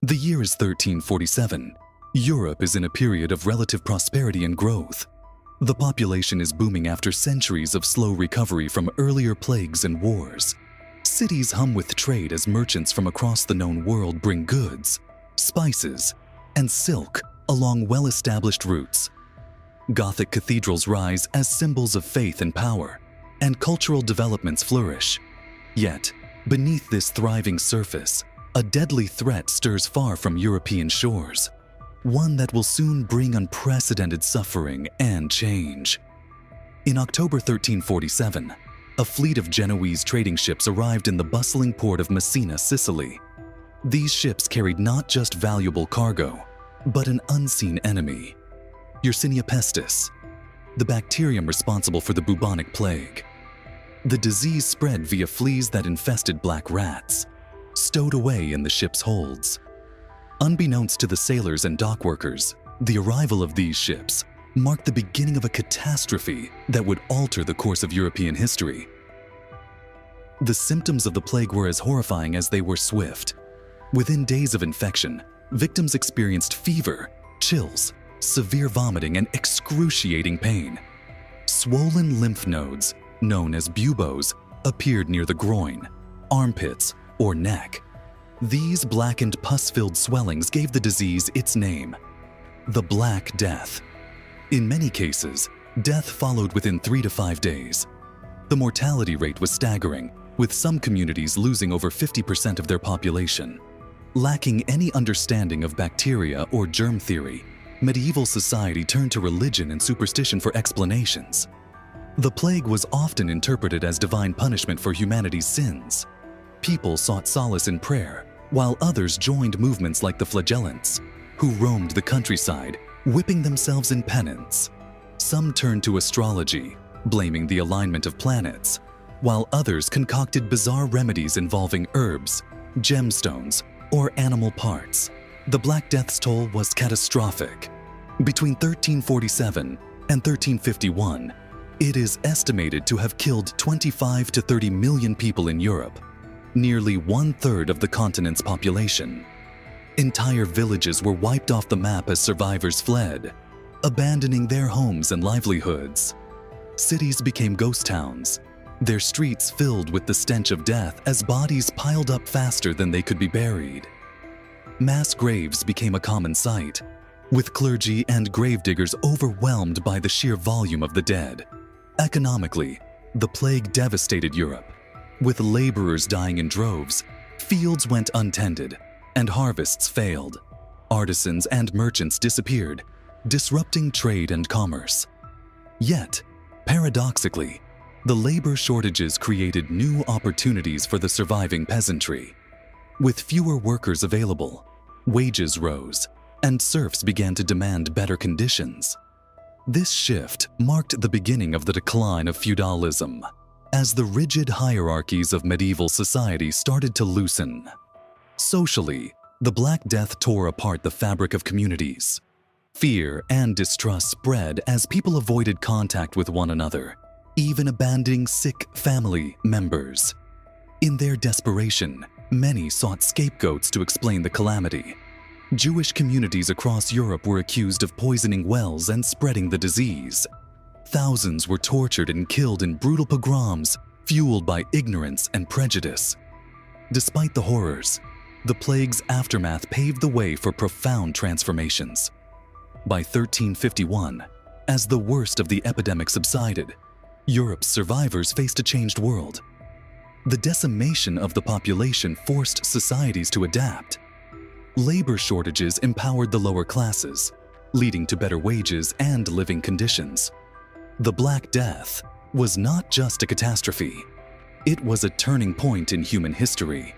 The year is 1347. Europe is in a period of relative prosperity and growth. The population is booming after centuries of slow recovery from earlier plagues and wars. Cities hum with trade as merchants from across the known world bring goods, spices, and silk along well-established routes. Gothic cathedrals rise as symbols of faith and power, and cultural developments flourish. Yet, beneath this thriving surface, a deadly threat stirs far from European shores, one that will soon bring unprecedented suffering and change. In October 1347, a fleet of Genoese trading ships arrived in the bustling port of Messina, Sicily. These ships carried not just valuable cargo, but an unseen enemy, Yersinia pestis, the bacterium responsible for the bubonic plague. The disease spread via fleas that infested black rats, stowed away in the ship's holds. Unbeknownst to the sailors and dock workers, the arrival of these ships marked the beginning of a catastrophe that would alter the course of European history. The symptoms of the plague were as horrifying as they were swift. Within days of infection, victims experienced fever, chills, severe vomiting, and excruciating pain. Swollen lymph nodes, known as buboes, appeared near the groin, armpits, or neck. These blackened pus-filled swellings gave the disease its name, the Black Death. In many cases, death followed within 3 to 5 days. The mortality rate was staggering, with some communities losing over 50% of their population. Lacking any understanding of bacteria or germ theory, medieval society turned to religion and superstition for explanations. The plague was often interpreted as divine punishment for humanity's sins. People sought solace in prayer, while others joined movements like the flagellants, who roamed the countryside, whipping themselves in penance. Some turned to astrology, blaming the alignment of planets, while others concocted bizarre remedies involving herbs, gemstones, or animal parts. The Black Death's toll was catastrophic. Between 1347 and 1351, it is estimated to have killed 25 to 30 million people in Europe, nearly 1/3 of the continent's population. Entire villages were wiped off the map as survivors fled, abandoning their homes and livelihoods. Cities became ghost towns, their streets filled with the stench of death as bodies piled up faster than they could be buried. Mass graves became a common sight, with clergy and gravediggers overwhelmed by the sheer volume of the dead. Economically, the plague devastated Europe. With laborers dying in droves, fields went untended, and harvests failed. Artisans and merchants disappeared, disrupting trade and commerce. Yet, paradoxically, the labor shortages created new opportunities for the surviving peasantry. With fewer workers available, wages rose, and serfs began to demand better conditions. This shift marked the beginning of the decline of feudalism, as the rigid hierarchies of medieval society started to loosen. Socially, the Black Death tore apart the fabric of communities. Fear and distrust spread as people avoided contact with one another, even abandoning sick family members. In their desperation, many sought scapegoats to explain the calamity. Jewish communities across Europe were accused of poisoning wells and spreading the disease. Thousands were tortured and killed in brutal pogroms fueled by ignorance and prejudice. Despite the horrors, the plague's aftermath paved the way for profound transformations. By 1351, as the worst of the epidemic subsided, Europe's survivors faced a changed world. The decimation of the population forced societies to adapt. Labor shortages empowered the lower classes, leading to better wages and living conditions. The Black Death was not just a catastrophe. It was a turning point in human history.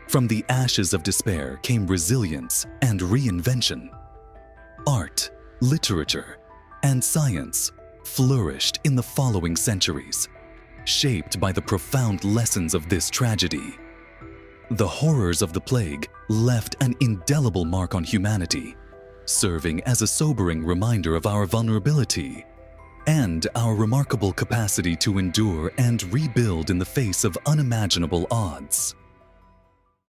From the ashes of despair came resilience and reinvention. Art, literature, and science flourished in the following centuries, shaped by the profound lessons of this tragedy. The horrors of the plague left an indelible mark on humanity, serving as a sobering reminder of our vulnerability and our remarkable capacity to endure and rebuild in the face of unimaginable odds.